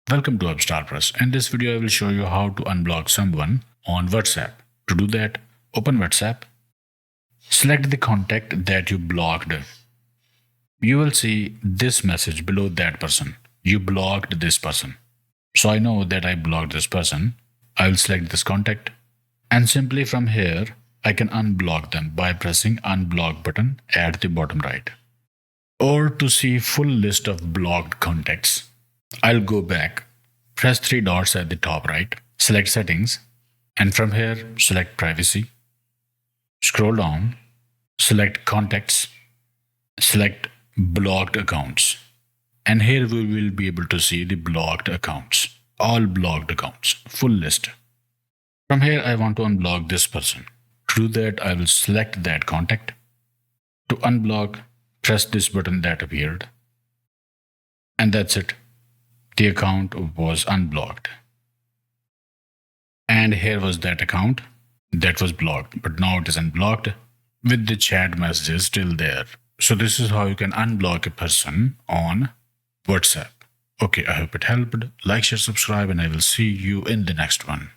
Welcome to UpStarPress. In this video, I will show you how to unblock someone on WhatsApp. To do that, open WhatsApp, select the contact that you blocked. You will see this message below that person. You blocked this person. So I know that I blocked this person. I will select this contact and simply from here, I can unblock them by pressing unblock button at the bottom right. Or to see full list of blocked contacts, I'll go back, press three dots at the top right, select settings, and from here select privacy. Scroll down, select contacts, select blocked accounts. And here we will be able to see the blocked accounts, all blocked accounts, full list. From here I want to unblock this person. To do that, I will select that contact. To unblock, press this button that appeared. And that's it. The account was unblocked. And here was that account that was blocked, but now it is unblocked with the chat messages still there. So this is how you can unblock a person on WhatsApp. Okay, I hope it helped. Like, share, subscribe, and I will see you in the next one.